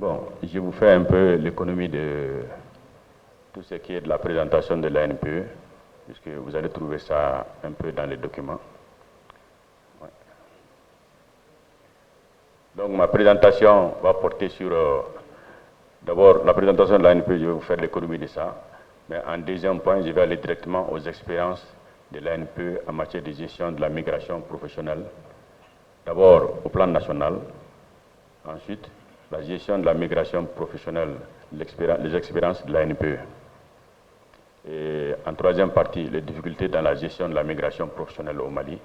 Bon, je vous fais un peu l'économie de tout ce qui est de la présentation de l'ANPE, puisque vous allez trouver ça un peu dans les documents. Ouais. Donc ma présentation va porter sur, d'abord la présentation de l'ANPE, je vais vous faire l'économie de ça, mais en deuxième point, je vais aller directement aux expériences de l'ANPE en matière de gestion de la migration professionnelle, d'abord au plan national, ensuite la gestion de la migration professionnelle, les expériences de l'ANPE. Et en troisième partie, les difficultés dans la gestion de la migration professionnelle au Mali,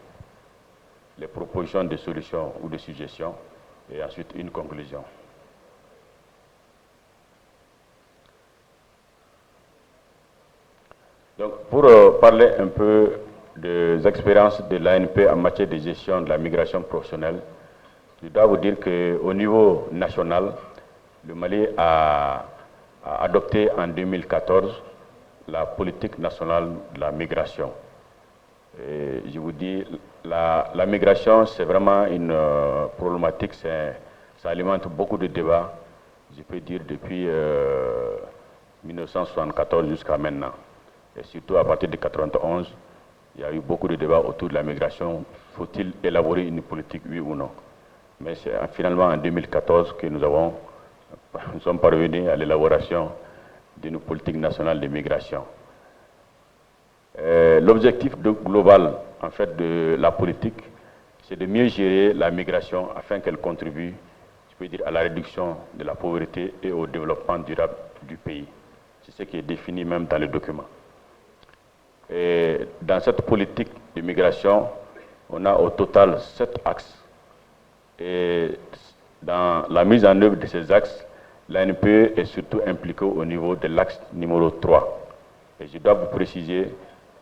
les propositions de solutions ou de suggestions, et ensuite une conclusion. Donc, pour parler un peu des expériences de l'ANPE en matière de gestion de la migration professionnelle, je dois vous dire qu'au niveau national, le Mali a adopté en 2014 la politique nationale de la migration. Et je vous dis, la migration, c'est vraiment une problématique, ça alimente beaucoup de débats, je peux dire depuis 1974 jusqu'à maintenant. Et surtout à partir de 1991, il y a eu beaucoup de débats autour de la migration. Faut-il élaborer une politique, oui ou non? Mais c'est finalement en 2014 que nous sommes parvenus à l'élaboration d'une politique nationale de migration. L'objectif global en fait, de la politique, c'est de mieux gérer la migration afin qu'elle contribue, je peux dire, à la réduction de la pauvreté et au développement durable du pays. C'est ce qui est défini même dans le document. Et dans cette politique de migration, on a au total 7 axes. Et dans la mise en œuvre de ces axes, l'ANPE est surtout impliquée au niveau de l'axe numéro 3. Et je dois vous préciser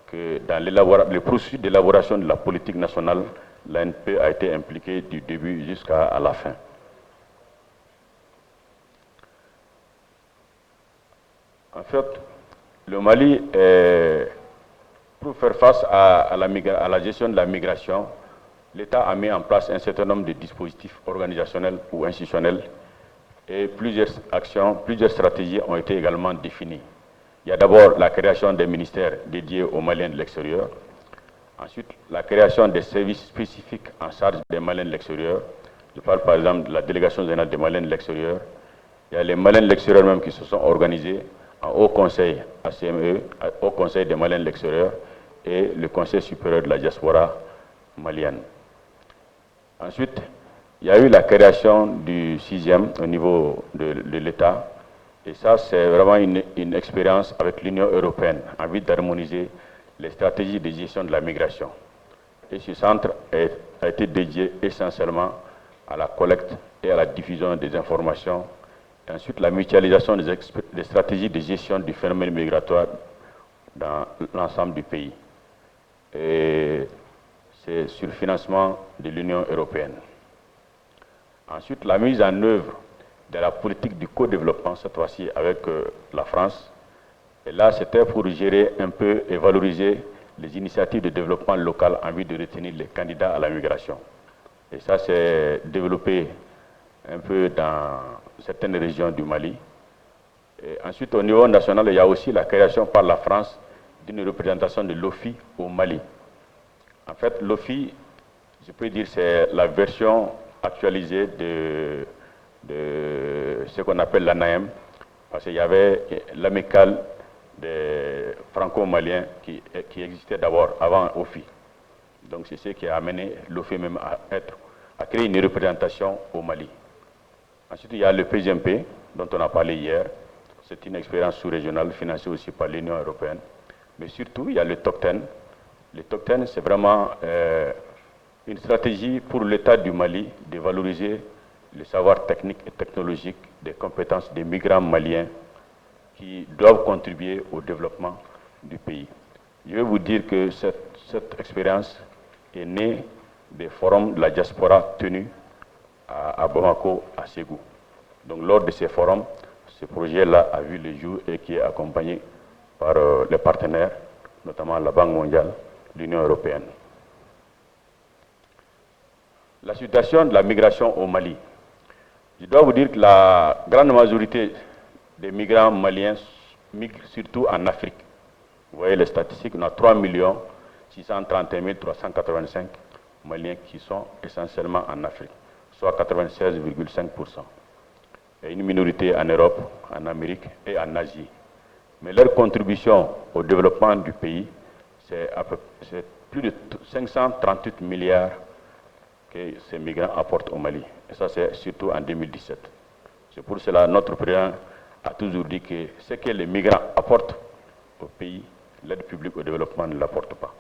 que dans le processus d'élaboration de la politique nationale, l'ANPE a été impliquée du début jusqu'à la fin. En fait, le Mali, pour faire face à la gestion de la migration, l'État a mis en place un certain nombre de dispositifs organisationnels ou institutionnels et plusieurs actions, plusieurs stratégies ont été également définies. Il y a d'abord la création des ministères dédiés aux Maliens de l'extérieur. Ensuite, la création des services spécifiques en charge des Maliens de l'extérieur. Je parle par exemple de la délégation générale des Maliens de l'extérieur. Il y a les Maliens de l'extérieur même qui se sont organisés en Haut Conseil ACME, Haut Conseil des Maliens de l'extérieur et le Conseil supérieur de la diaspora malienne. Ensuite, il y a eu la création du 6e au niveau de l'État. Et ça, c'est vraiment une expérience avec l'Union européenne en vue d'harmoniser les stratégies de gestion de la migration. Et ce centre a été dédié essentiellement à la collecte et à la diffusion des informations. Et ensuite, la mutualisation des stratégies de gestion du phénomène migratoire dans l'ensemble du pays. Et c'est sur le financement de l'Union européenne. Ensuite, la mise en œuvre de la politique du co-développement, cette fois-ci avec la France. Et là, c'était pour gérer un peu et valoriser les initiatives de développement local en vue de retenir les candidats à la migration. Et ça, c'est développé un peu dans certaines régions du Mali. Et ensuite, au niveau national, il y a aussi la création par la France d'une représentation de l'OFI au Mali. En fait, l'OFI, je peux dire, c'est la version actualisée de ce qu'on appelle l'ANAM, parce qu'il y avait l'amicale des franco-maliens qui existait d'abord avant OFI. Donc c'est ce qui a amené l'OFI même à créer une représentation au Mali. Ensuite, il y a le PGMP, dont on a parlé hier. C'est une expérience sous-régionale financée aussi par l'Union européenne. Mais surtout, il y a le TOC10. Le TOC10, c'est vraiment une stratégie pour l'État du Mali de valoriser le savoir technique et technologique des compétences des migrants maliens qui doivent contribuer au développement du pays. Je vais vous dire que cette expérience est née des forums de la diaspora tenus à Bamako, à Ségou. Donc lors de ces forums, ce projet-là a vu le jour et qui est accompagné par les partenaires, notamment la Banque mondiale, l'Union européenne. La situation de la migration au Mali. Je dois vous dire que la grande majorité des migrants maliens migrent surtout en Afrique. Vous voyez les statistiques, on a 3 631 385 Maliens qui sont essentiellement en Afrique, soit 96,5%. Et une minorité en Europe, en Amérique et en Asie. Mais leur contribution au développement du pays, c'est plus de 538 milliards que ces migrants apportent au Mali. Et ça, c'est surtout en 2017. C'est pour cela que notre président a toujours dit que ce que les migrants apportent au pays, l'aide publique au développement ne l'apporte pas.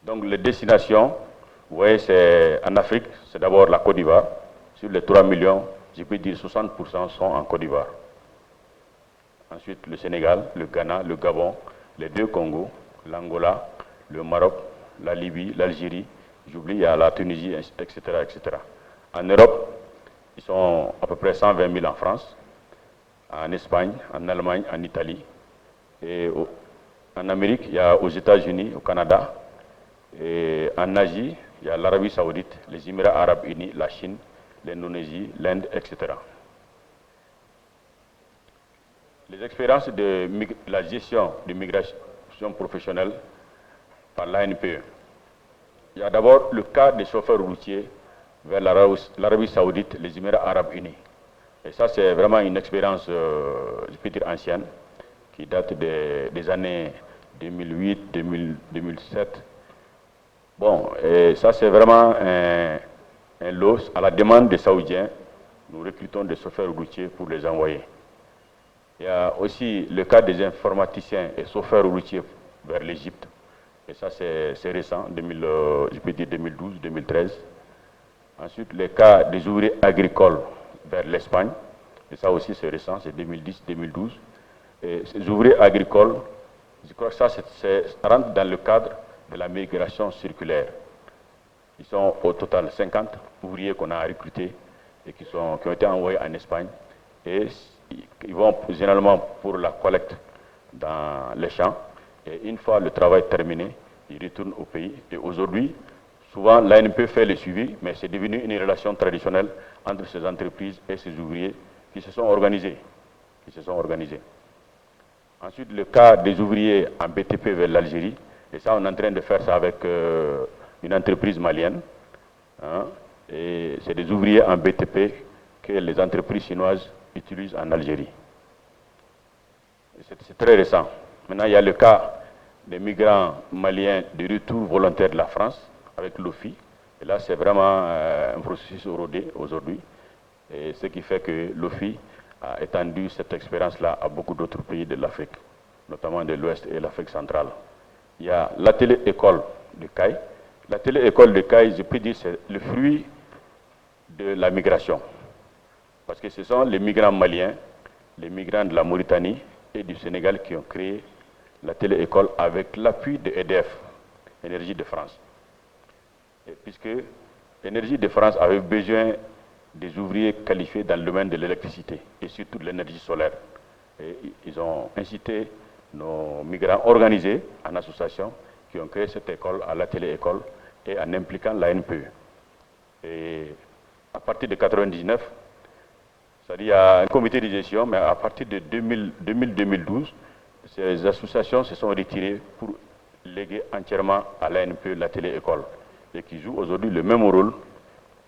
Donc les destinations, vous voyez, c'est en Afrique, c'est d'abord la Côte d'Ivoire. Sur les 3 millions, je peux dire 60% sont en Côte d'Ivoire. Ensuite, le Sénégal, le Ghana, le Gabon, les deux Congos, l'Angola, le Maroc, la Libye, l'Algérie, j'oublie, il y a la Tunisie, etc., etc. En Europe, ils sont à peu près 120 000 en France, en Espagne, en Allemagne, en Italie. Et en Amérique, il y a aux États-Unis, au Canada. Et en Asie, il y a l'Arabie Saoudite, les Émirats Arabes Unis, la Chine, l'Indonésie, l'Inde, etc. Les expériences de la gestion de migration professionnelle par l'ANPE. Il y a d'abord le cas des chauffeurs routiers vers l'Arabie Saoudite, les Émirats Arabes Unis. Et ça, c'est vraiment une expérience, je peux dire, ancienne, qui date des années 2008, 2007. Bon, et ça, c'est vraiment un lot. À la demande des Saoudiens, nous recrutons des chauffeurs routiers pour les envoyer. Il y a aussi le cas des informaticiens et chauffeurs routiers vers l'Égypte. Et ça, c'est récent, je peux dire 2012, 2013. Ensuite, le cas des ouvriers agricoles vers l'Espagne. Et ça aussi, c'est récent, c'est 2010, 2012. Et ces ouvriers agricoles, je crois que ça rentre dans le cadre de la migration circulaire. Ils sont au total 50 ouvriers qu'on a recrutés et qui ont été envoyés en Espagne. Et ils vont généralement pour la collecte dans les champs. Et une fois le travail terminé, ils retournent au pays. Et aujourd'hui, souvent l'ANP fait le suivi, mais c'est devenu une relation traditionnelle entre ces entreprises et ces ouvriers qui se sont organisés. Ensuite, le cas des ouvriers en BTP vers l'Algérie. Et ça, on est en train de faire ça avec une entreprise malienne. Hein, et c'est des ouvriers en BTP que les entreprises chinoises utilisent en Algérie. C'est très récent. Maintenant, il y a le cas des migrants maliens de retour volontaire de la France avec l'OFI. Et là, c'est vraiment un processus rodé aujourd'hui. Et ce qui fait que l'OFI a étendu cette expérience-là à beaucoup d'autres pays de l'Afrique, notamment de l'Ouest et l'Afrique centrale. Il y a l'atelier-école de Caille. L'atelier-école de Caille, je peux dire, c'est le fruit de la migration. Parce que ce sont les migrants maliens, les migrants de la Mauritanie et du Sénégal qui ont créé l'atelier-école avec l'appui de EDF, Énergie de France. Et puisque Énergie de France avait besoin des ouvriers qualifiés dans le domaine de l'électricité et surtout de l'énergie solaire. Et ils ont incité nos migrants organisés en association qui ont créé cette école à l'atelier-école et en impliquant l'ANPE. Et à partir de 1999, c'est-à-dire il y a un comité de gestion, mais à partir de 2000-2012, ces associations se sont retirées pour léguer entièrement à l'ANPE l'atelier-école et qui joue aujourd'hui le même rôle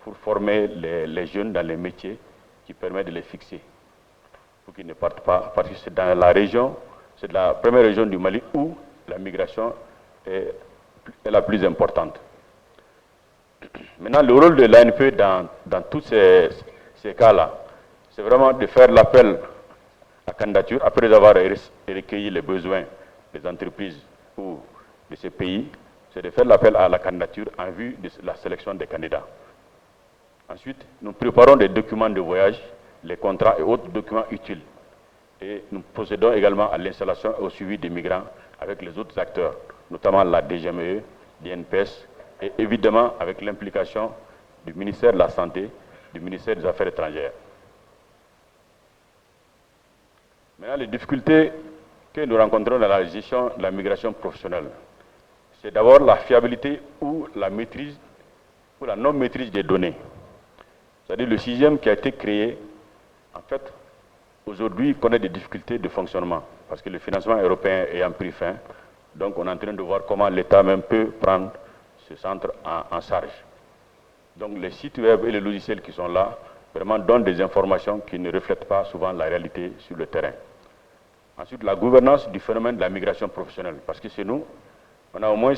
pour former les jeunes dans les métiers qui permettent de les fixer pour qu'ils ne partent pas, parce que c'est dans la région, c'est la première région du Mali où la migration est la plus importante. Maintenant, le rôle de l'ANPE dans tous ces cas-là, c'est vraiment de faire l'appel à candidature après avoir recueilli les besoins des entreprises ou de ces pays, c'est de faire l'appel à la candidature en vue de la sélection des candidats. Ensuite, nous préparons des documents de voyage, les contrats et autres documents utiles. Et nous procédons également à l'installation et au suivi des migrants avec les autres acteurs, notamment la DGME, l'INPS, et évidemment avec l'implication du ministère de la Santé, du ministère des Affaires étrangères. Maintenant, les difficultés que nous rencontrons dans la gestion de la migration professionnelle, c'est d'abord la fiabilité ou la maîtrise ou la non-maîtrise des données. C'est-à-dire le sixième qui a été créé, en fait, aujourd'hui connaît des difficultés de fonctionnement, parce que le financement européen ayant pris fin, donc on est en train de voir comment l'État même peut prendre ce centre en charge. Donc les sites web et les logiciels qui sont là, vraiment donnent des informations qui ne reflètent pas souvent la réalité sur le terrain. Ensuite, la gouvernance du phénomène de la migration professionnelle, parce que chez nous, on a au moins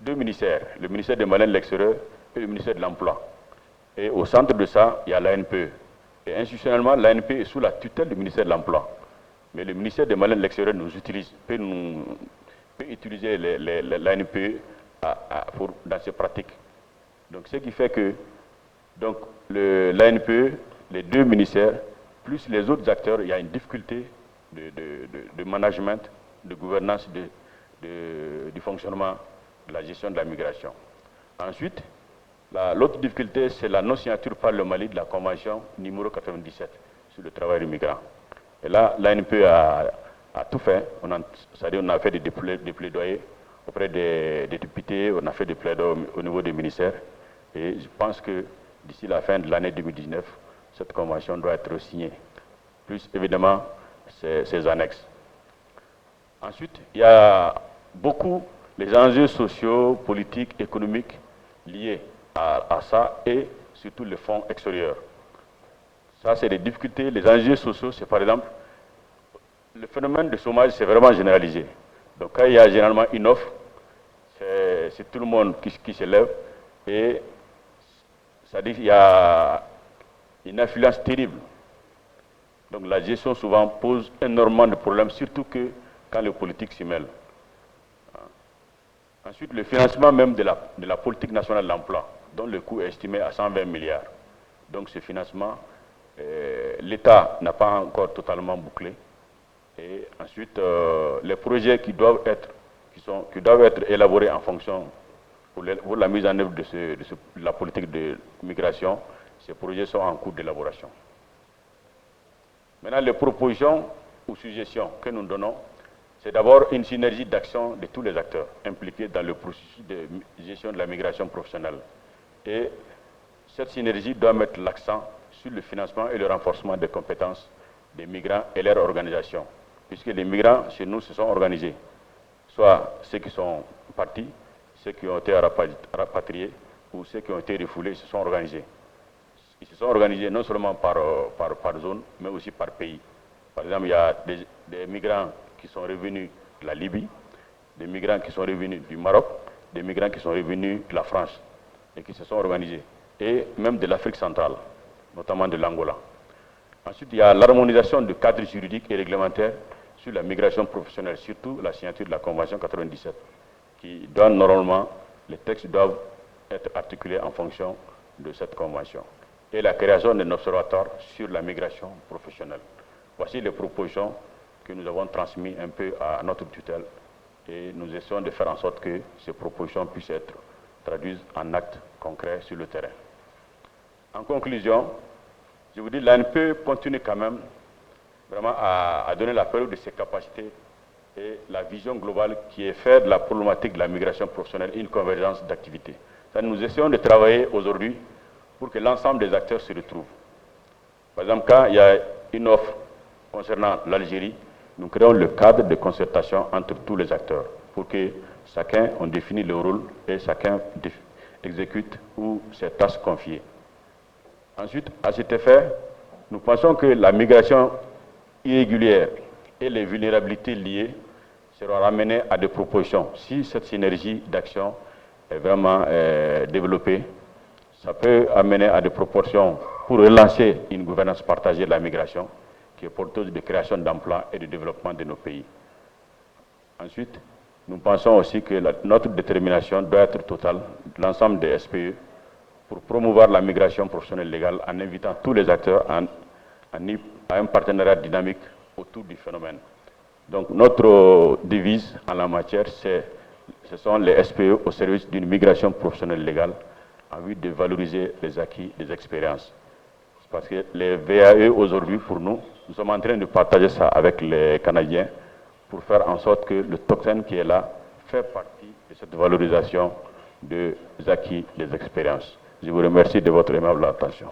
deux ministères, le ministère des Malins de l'extérieur et le ministère de l'Emploi. Et au centre de ça, il y a l'ANPE. Et institutionnellement, l'ANPE est sous la tutelle du ministère de l'Emploi. Mais le ministère des Malins de l'extérieur peut utiliser l'ANPE dans ses pratiques. Donc, ce qui fait que l'ANPE, les deux ministères, plus les autres acteurs, il y a une difficulté de management, de gouvernance, du fonctionnement de la gestion de la migration. Ensuite, l'autre difficulté, c'est la non-signature par le Mali de la Convention numéro 97 sur le travail des migrants. Et là, l'ANPE a tout fait. C'est-à-dire on a fait des plaidoyers auprès des députés, on a fait des plaidoyers au niveau des ministères. Et je pense que d'ici la fin de l'année 2019, cette convention doit être signée. Plus évidemment, ses annexes. Ensuite, il y a beaucoup les enjeux sociaux, politiques, économiques liés à ça et surtout les fonds extérieurs. Ça, c'est des difficultés. Les enjeux sociaux, c'est par exemple, le phénomène de chômage, c'est vraiment généralisé. Donc, quand il y a généralement une offre, c'est tout le monde qui se lève et c'est-à-dire qu'il y a une influence terrible. Donc la gestion souvent pose énormément de problèmes, surtout que quand les politiques s'y mêlent. Ensuite, le financement même de la politique nationale de l'emploi, dont le coût est estimé à 120 milliards. Donc ce financement, l'État n'a pas encore totalement bouclé. Et ensuite, les projets qui doivent être élaborés en fonction pour la mise en œuvre de la politique de migration, ces projets sont en cours d'élaboration. Maintenant, les propositions ou suggestions que nous donnons, c'est d'abord une synergie d'action de tous les acteurs impliqués dans le processus de gestion de la migration professionnelle. Et cette synergie doit mettre l'accent sur le financement et le renforcement des compétences des migrants et leur organisation, puisque les migrants chez nous se sont organisés, soit ceux qui sont partis, ceux qui ont été rapatriés ou ceux qui ont été refoulés se sont organisés. Ils se sont organisés non seulement par zone, mais aussi par pays. Par exemple, il y a des migrants qui sont revenus de la Libye, des migrants qui sont revenus du Maroc, des migrants qui sont revenus de la France et qui se sont organisés, et même de l'Afrique centrale, notamment de l'Angola. Ensuite, il y a l'harmonisation du cadre juridique et réglementaire sur la migration professionnelle, surtout la signature de la Convention 97, qui donne normalement, les textes doivent être articulés en fonction de cette convention. Et la création d'un observatoire sur la migration professionnelle. Voici les propositions que nous avons transmises un peu à notre tutelle et nous essayons de faire en sorte que ces propositions puissent être traduites en actes concrets sur le terrain. En conclusion, je vous dis, l'ANPE continue quand même vraiment à donner la preuve de ses capacités et la vision globale qui est faire de la problématique de la migration professionnelle une convergence d'activités. Nous essayons de travailler aujourd'hui pour que l'ensemble des acteurs se retrouvent. Par exemple, quand il y a une offre concernant l'Algérie, nous créons le cadre de concertation entre tous les acteurs pour que chacun on définit le rôle et chacun exécute ou ses tâches confiées. Ensuite, à cet effet, nous pensons que la migration irrégulière et les vulnérabilités liées seront ramenées à des propositions. Si cette synergie d'action est vraiment développée, ça peut amener à des proportions pour relancer une gouvernance partagée de la migration qui est porteuse de création d'emplois et de développement de nos pays. Ensuite, nous pensons aussi que notre détermination doit être totale de l'ensemble des SPE pour promouvoir la migration professionnelle légale en invitant tous les acteurs à un partenariat dynamique autour du phénomène. Donc notre devise en la matière, ce sont les SPE au service d'une migration professionnelle légale en vue de valoriser les acquis des expériences. Parce que les VAE aujourd'hui, pour nous sommes en train de partager ça avec les Canadiens pour faire en sorte que le token qui est là fait partie de cette valorisation des acquis des expériences. Je vous remercie de votre aimable attention.